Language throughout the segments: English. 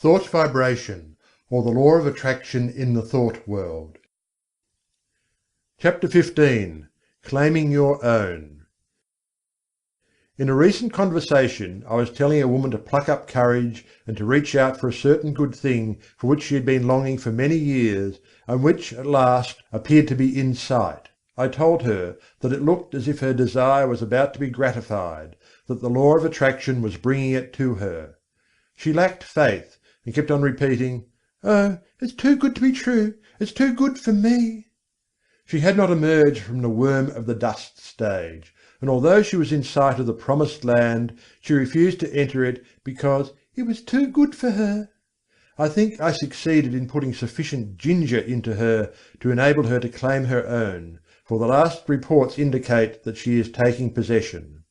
Thought vibration, or the law of attraction in the thought world. Chapter 15. Claiming Your Own. In a recent conversation I was telling a woman to pluck up courage and to reach out for a certain good thing for which she had been longing for many years, and which at last appeared to be in sight. I told her that it looked as if her desire was about to be gratified, that the law of attraction was bringing it to her. She lacked faith, and kept on repeating, "Oh, it's too good to be true, it's too good for me." She had not emerged from the worm of the dust stage, and although she was in sight of the promised land, she refused to enter it because it was too good for her. I think I succeeded in putting sufficient ginger into her to enable her to claim her own, for the last reports indicate that she is taking possession.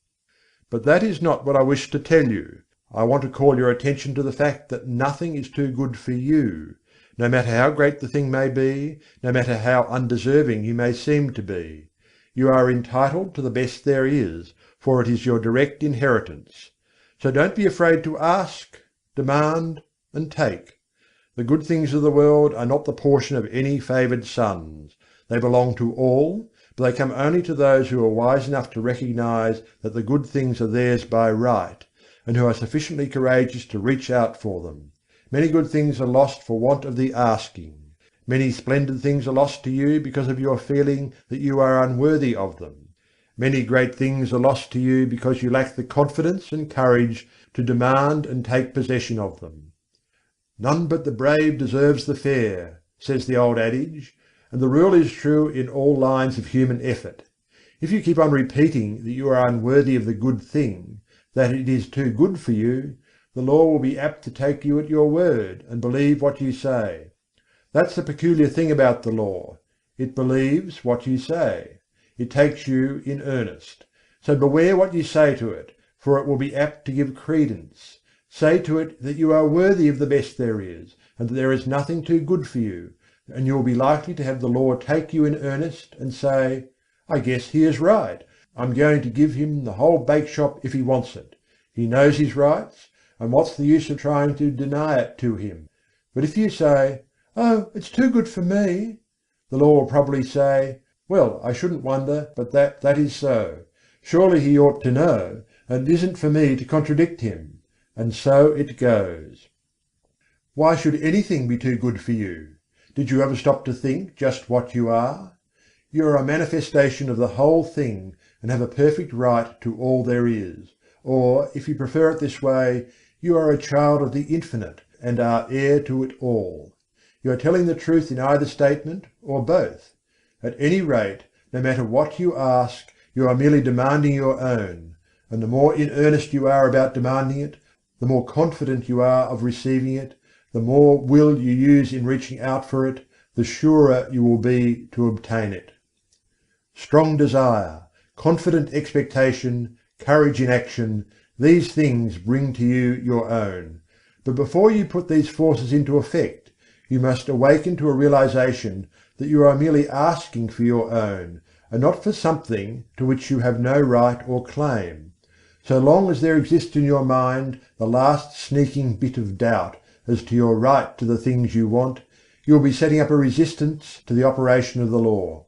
But that is not what I wish to tell you. I want to call your attention to the fact that nothing is too good for you, no matter how great the thing may be, no matter how undeserving you may seem to be. You are entitled to the best there is, for it is your direct inheritance. So don't be afraid to ask, demand, and take. The good things of the world are not the portion of any favoured sons. They belong to all, but they come only to those who are wise enough to recognize that the good things are theirs by right, and who are sufficiently courageous to reach out for them. Many good things are lost for want of the asking. Many splendid things are lost to you because of your feeling that you are unworthy of them. Many great things are lost to you because you lack the confidence and courage to demand and take possession of them. "None but the brave deserves the fair," says the old adage, and the rule is true in all lines of human effort. If you keep on repeating that you are unworthy of the good thing, that it is too good for you, the law will be apt to take you at your word and believe what you say. That's the peculiar thing about the law: it believes what you say. It takes you in earnest. So beware what you say to it, for it will be apt to give credence. Say to it that you are worthy of the best there is, and that there is nothing too good for you, and you will be likely to have the law take you in earnest and say, "I guess he is right. I'm going to give him the whole bake shop if he wants it. He knows his rights, and what's the use of trying to deny it to him?" But if you say, "Oh, it's too good for me," the law will probably say, "Well, I shouldn't wonder but that is so. Surely he ought to know, and it isn't for me to contradict him." And so it goes. Why should anything be too good for you? Did you ever stop to think just what you are? You are a manifestation of the whole thing, and have a perfect right to all there is. Or, if you prefer it this way, you are a child of the Infinite, and are heir to it all. You are telling the truth in either statement, or both. At any rate, no matter what you ask, you are merely demanding your own, and the more in earnest you are about demanding it, the more confident you are of receiving it, the more will you use in reaching out for it, the surer you will be to obtain it. Strong desire, confident expectation, courage in action, these things bring to you your own. But before you put these forces into effect, you must awaken to a realization that you are merely asking for your own, and not for something to which you have no right or claim. So long as there exists in your mind the last sneaking bit of doubt as to your right to the things you want, you will be setting up a resistance to the operation of the law.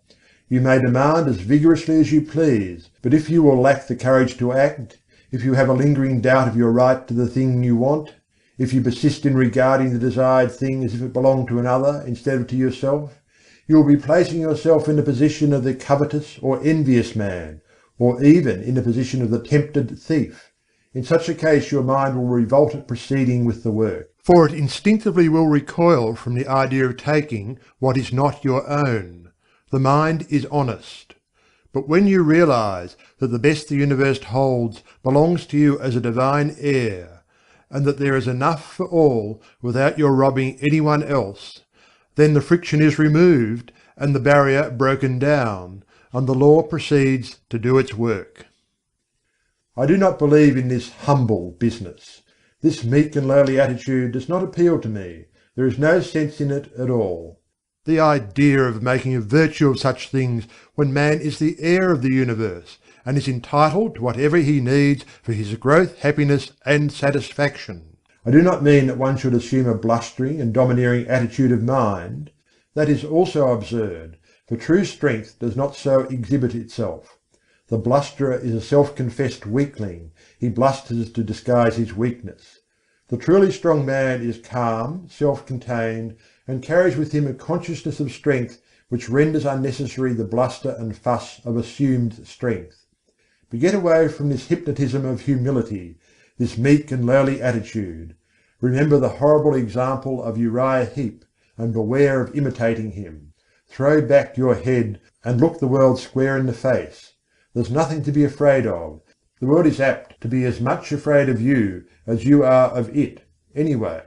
You may demand as vigorously as you please, but if you will lack the courage to act, if you have a lingering doubt of your right to the thing you want, if you persist in regarding the desired thing as if it belonged to another instead of to yourself, you will be placing yourself in the position of the covetous or envious man, or even in the position of the tempted thief. In such a case your mind will revolt at proceeding with the work, for it instinctively will recoil from the idea of taking what is not your own. The mind is honest. But when you realize that the best the universe holds belongs to you as a divine heir, and that there is enough for all without your robbing anyone else, then the friction is removed and the barrier broken down, and the law proceeds to do its work. I do not believe in this humble business. This meek and lowly attitude does not appeal to me. There is no sense in it at all. The idea of making a virtue of such things when man is the heir of the universe, and is entitled to whatever he needs for his growth, happiness, and satisfaction. I do not mean that one should assume a blustering and domineering attitude of mind. That is also absurd, for true strength does not so exhibit itself. The blusterer is a self-confessed weakling. He blusters to disguise his weakness. The truly strong man is calm, self-contained, and carries with him a consciousness of strength which renders unnecessary the bluster and fuss of assumed strength. But get away from this hypnotism of humility, this meek and lowly attitude. Remember the horrible example of Uriah Heep, and beware of imitating him. Throw back your head and look the world square in the face. There's nothing to be afraid of. The world is apt to be as much afraid of you as you are of it, anyway.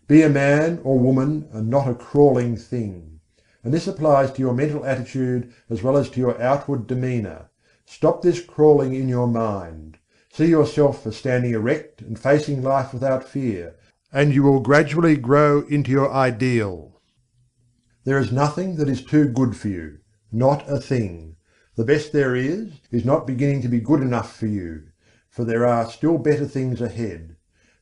Be a man or woman and not a crawling thing. And this applies to your mental attitude as well as to your outward demeanour. Stop this crawling in your mind. See yourself as standing erect and facing life without fear, and you will gradually grow into your ideal. There is nothing that is too good for you, not a thing. The best there is not beginning to be good enough for you, for there are still better things ahead.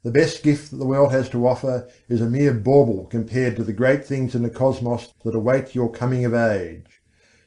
The best gift that the world has to offer is a mere bauble compared to the great things in the cosmos that await your coming of age.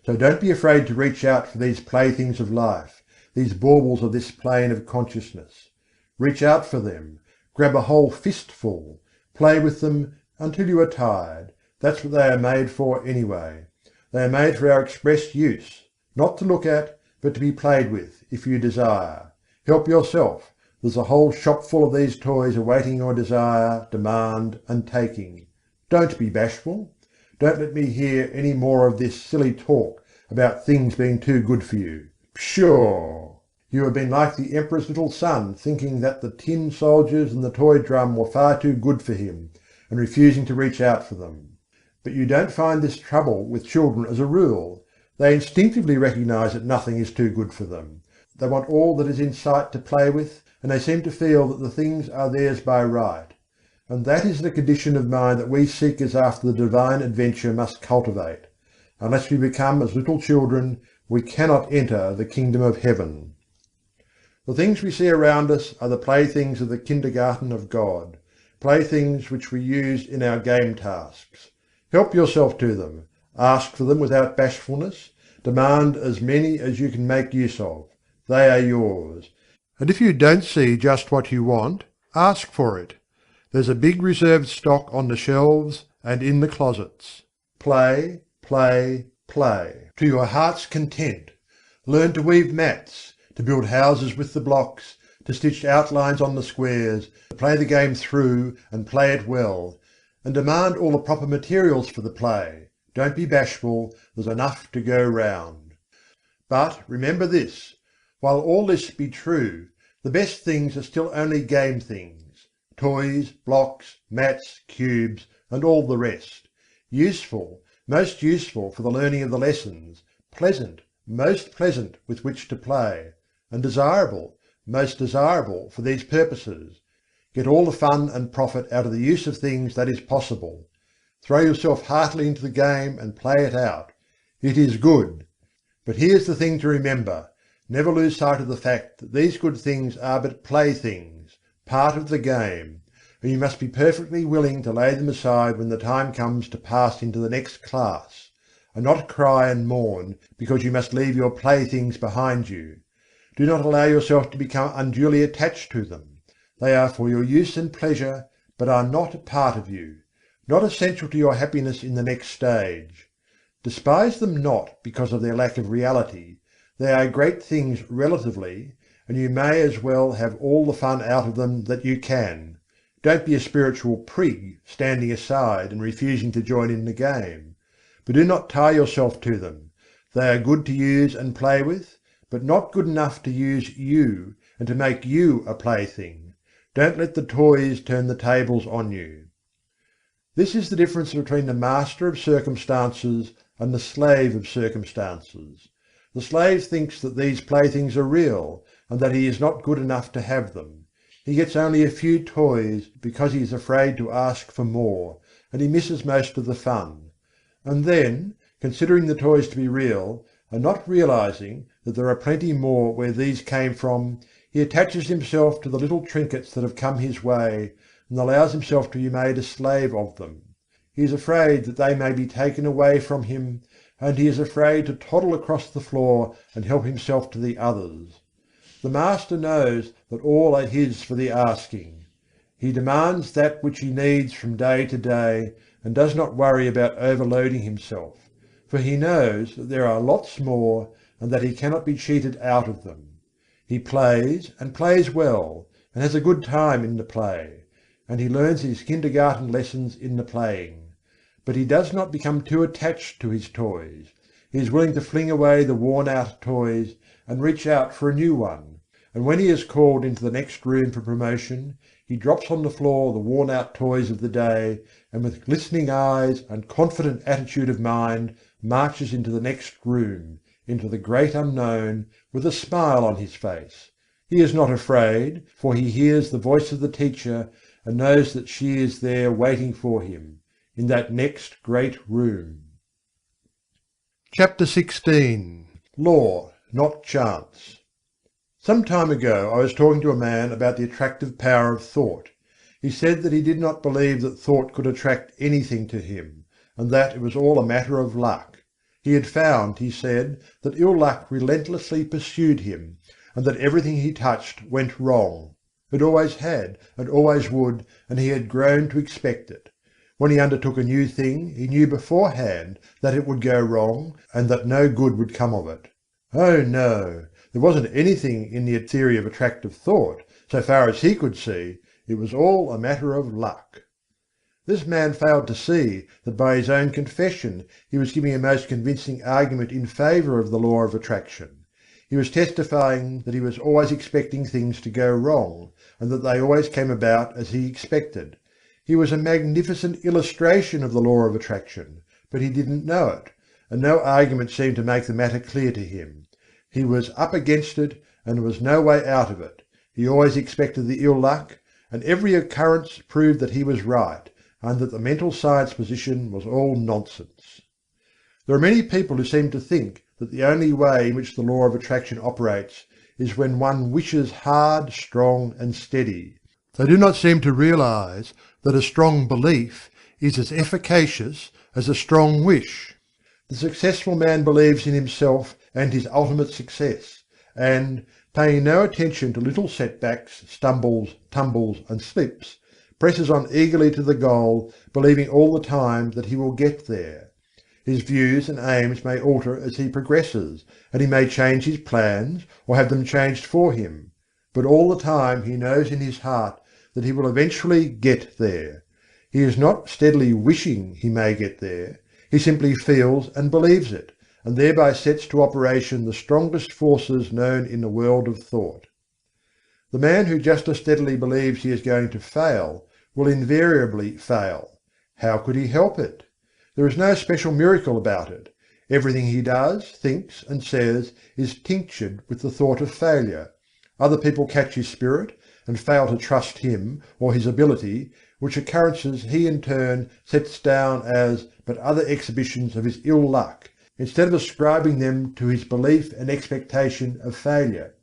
So don't be afraid to reach out for these playthings of life, these baubles of this plane of consciousness. Reach out for them, grab a whole fistful, play with them until you are tired. That's what they are made for anyway. They are made for our express use, not to look at, but to be played with, if you desire. Help yourself. There's a whole shop full of these toys awaiting your desire, demand, and taking. Don't be bashful. Don't let me hear any more of this silly talk about things being too good for you. Pshaw! You have been like the Emperor's little son, thinking that the tin soldiers and the toy drum were far too good for him, and refusing to reach out for them. But you don't find this trouble with children as a rule. They instinctively recognise that nothing is too good for them. They want all that is in sight to play with, and they seem to feel that the things are theirs by right. And that is the condition of mind that we seekers after the divine adventure must cultivate. Unless we become as little children, we cannot enter the kingdom of heaven. The things we see around us are the playthings of the kindergarten of God, playthings which we use in our game tasks. Help yourself to them, ask for them without bashfulness, demand as many as you can make use of. They are yours. And if you don't see just what you want, ask for it. There's a big reserved stock on the shelves and in the closets. Play, play, play, to your heart's content. Learn to weave mats, to build houses with the blocks, to stitch outlines on the squares, to play the game through and play it well, and demand all the proper materials for the play. Don't be bashful, there's enough to go round. But remember this, while all this be true, the best things are still only game things, toys, blocks, mats, cubes, and all the rest. Useful, most useful for the learning of the lessons, pleasant, most pleasant with which to play, and desirable, most desirable for these purposes. Get all the fun and profit out of the use of things that is possible. Throw yourself heartily into the game and play it out. It is good. But here's the thing to remember. Never lose sight of the fact that these good things are but playthings, part of the game, and you must be perfectly willing to lay them aside when the time comes to pass into the next class, and not cry and mourn because you must leave your playthings behind you. Do not allow yourself to become unduly attached to them. They are for your use and pleasure, but are not a part of you, not essential to your happiness in the next stage. Despise them not because of their lack of reality. They are great things relatively, and you may as well have all the fun out of them that you can. Don't be a spiritual prig, standing aside and refusing to join in the game. But do not tie yourself to them. They are good to use and play with, but not good enough to use you and to make you a plaything. Don't let the toys turn the tables on you. This is the difference between the master of circumstances and the slave of circumstances. The slave thinks that these playthings are real, and that he is not good enough to have them. He gets only a few toys because he is afraid to ask for more, and he misses most of the fun. And then, considering the toys to be real, and not realizing that there are plenty more where these came from, he attaches himself to the little trinkets that have come his way, and allows himself to be made a slave of them. He is afraid that they may be taken away from him, and he is afraid to toddle across the floor and help himself to the others. The master knows that all are his for the asking. He demands that which he needs from day to day, and does not worry about overloading himself, for he knows that there are lots more, and that he cannot be cheated out of them. He plays, and plays well, and has a good time in the play, and he learns his kindergarten lessons in the playing. But he does not become too attached to his toys. He is willing to fling away the worn-out toys and reach out for a new one. And when he is called into the next room for promotion, he drops on the floor the worn-out toys of the day, and with glistening eyes and confident attitude of mind marches into the next room, into the great unknown, with a smile on his face. He is not afraid, for he hears the voice of the teacher and knows that she is there waiting for him, in that next great room. Chapter 16. Law, not Chance. Some time ago I was talking to a man about the attractive power of thought. He said that he did not believe that thought could attract anything to him, and that it was all a matter of luck. He had found, he said, that ill luck relentlessly pursued him, and that everything he touched went wrong. It always had, and always would, and he had grown to expect it. When he undertook a new thing, he knew beforehand that it would go wrong, and that no good would come of it. Oh no! There wasn't anything in the theory of attractive thought. So far as he could see, it was all a matter of luck. This man failed to see that by his own confession he was giving a most convincing argument in favour of the law of attraction. He was testifying that he was always expecting things to go wrong, and that they always came about as he expected. He was a magnificent illustration of the law of attraction, but he didn't know it, and no argument seemed to make the matter clear to him. He was up against it, and there was no way out of it. He always expected the ill luck, and every occurrence proved that he was right, and that the mental science position was all nonsense. There are many people who seem to think that the only way in which the law of attraction operates is when one wishes hard, strong and steady. They do not seem to realize that a strong belief is as efficacious as a strong wish. The successful man believes in himself and his ultimate success, and, paying no attention to little setbacks, stumbles, tumbles and slips, presses on eagerly to the goal, believing all the time that he will get there. His views and aims may alter as he progresses, and he may change his plans or have them changed for him, but all the time he knows in his heart that he will eventually get there. He is not steadily wishing he may get there, he simply feels and believes it, and thereby sets to operation the strongest forces known in the world of thought. The man who just as steadily believes he is going to fail will invariably fail. How could he help it? There is no special miracle about it. Everything he does, thinks and says is tinctured with the thought of failure. Other people catch his spirit and fail to trust him or his ability, which occurrences he in turn sets down as but other exhibitions of his ill luck, instead of ascribing them to his belief and expectation of failure.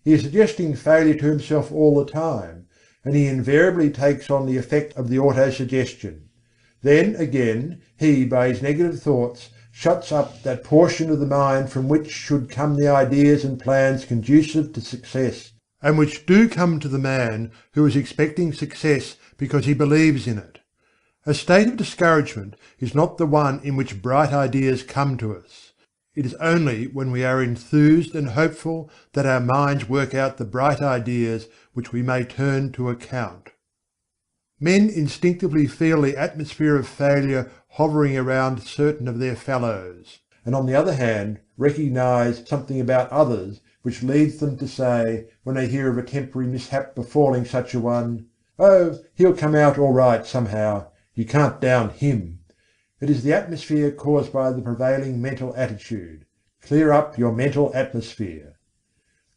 He is suggesting failure to himself all the time, and he invariably takes on the effect of the auto-suggestion. Then, again, he, by his negative thoughts, shuts up that portion of the mind from which should come the ideas and plans conducive to success, and which do come to the man who is expecting success because he believes in it. A state of discouragement is not the one in which bright ideas come to us. It is only when we are enthused and hopeful that our minds work out the bright ideas which we may turn to account. Men instinctively feel the atmosphere of failure hovering around certain of their fellows, and on the other hand recognize something about others which leads them to say, when they hear of a temporary mishap befalling such a one, "Oh, he'll come out all right somehow. You can't down him." It is the atmosphere caused by the prevailing mental attitude. Clear up your mental atmosphere.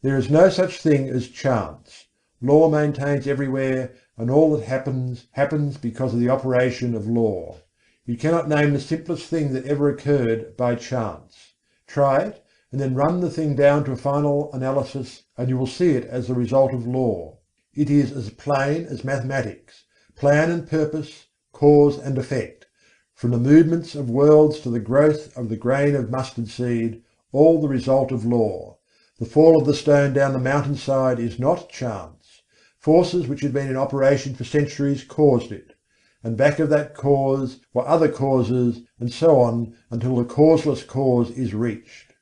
There is no such thing as chance. Law maintains everywhere, and all that happens, happens because of the operation of law. You cannot name the simplest thing that ever occurred by chance. Try it, and then run the thing down to a final analysis, and you will see it as the result of law. It is as plain as mathematics, plan and purpose, cause and effect, from the movements of worlds to the growth of the grain of mustard seed, all the result of law. The fall of the stone down the mountainside is not chance. Forces which had been in operation for centuries caused it, and back of that cause were other causes, and so on until the causeless cause is reached.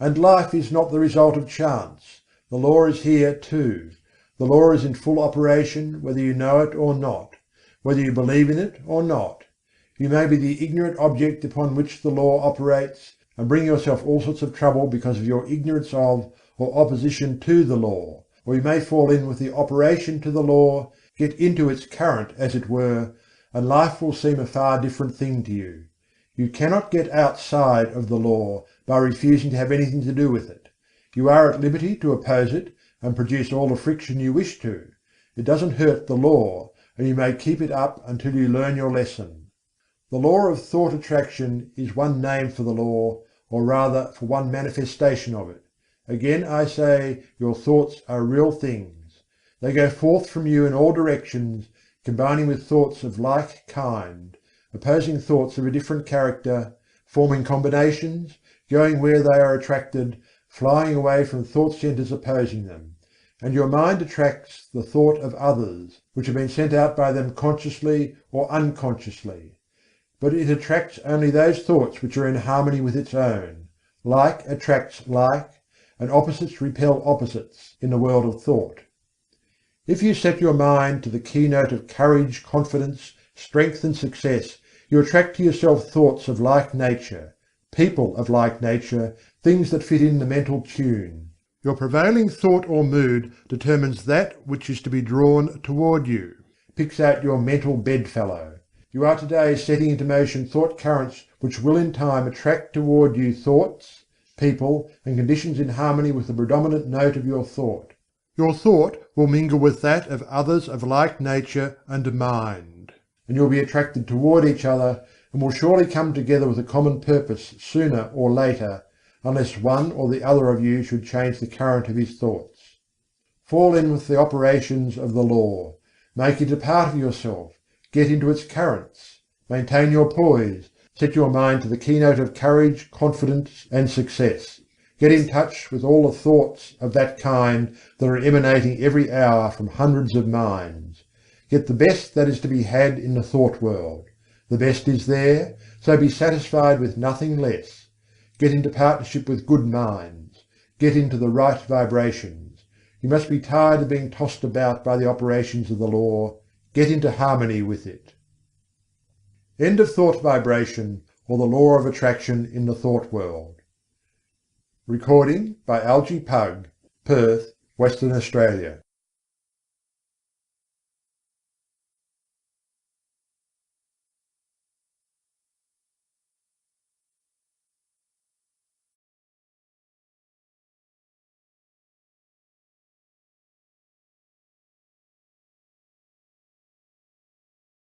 And life is not the result of chance. The law is here too. The law is in full operation whether you know it or not, whether you believe in it or not. You may be the ignorant object upon which the law operates, and bring yourself all sorts of trouble because of your ignorance of or opposition to the law, or you may fall in with the operation to the law, get into its current as it were, and life will seem a far different thing to you. You cannot get outside of the law by refusing to have anything to do with it. You are at liberty to oppose it and produce all the friction you wish to. It doesn't hurt the law, and you may keep it up until you learn your lesson. The law of thought attraction is one name for the law, or rather for one manifestation of it. Again I say, your thoughts are real things. They go forth from you in all directions, combining with thoughts of like kind, opposing thoughts of a different character, forming combinations, going where they are attracted, flying away from thought centres opposing them. And your mind attracts the thought of others, which have been sent out by them consciously or unconsciously. But it attracts only those thoughts which are in harmony with its own. Like attracts like, and opposites repel opposites in the world of thought. If you set your mind to the keynote of courage, confidence, strength and success, you attract to yourself thoughts of like nature, people of like nature, things that fit in the mental tune. Your prevailing thought or mood determines that which is to be drawn toward you, picks out your mental bedfellow. You are today setting into motion thought currents which will in time attract toward you thoughts, people and conditions in harmony with the predominant note of your thought. Your thought will mingle with that of others of like nature and mind, and you will be attracted toward each other and will surely come together with a common purpose sooner or later, unless one or the other of you should change the current of his thoughts. Fall in with the operations of the law, make it a part of yourself, get into its currents, maintain your poise, set your mind to the keynote of courage, confidence and success. Get in touch with all the thoughts of that kind that are emanating every hour from hundreds of minds. Get the best that is to be had in the thought world. The best is there, so be satisfied with nothing less. Get into partnership with good minds. Get into the right vibrations. You must be tired of being tossed about by the operations of the law. Get into harmony with it. End of thought vibration, or the law of attraction in the thought world. Recording by Algy Pug, Perth, Western Australia.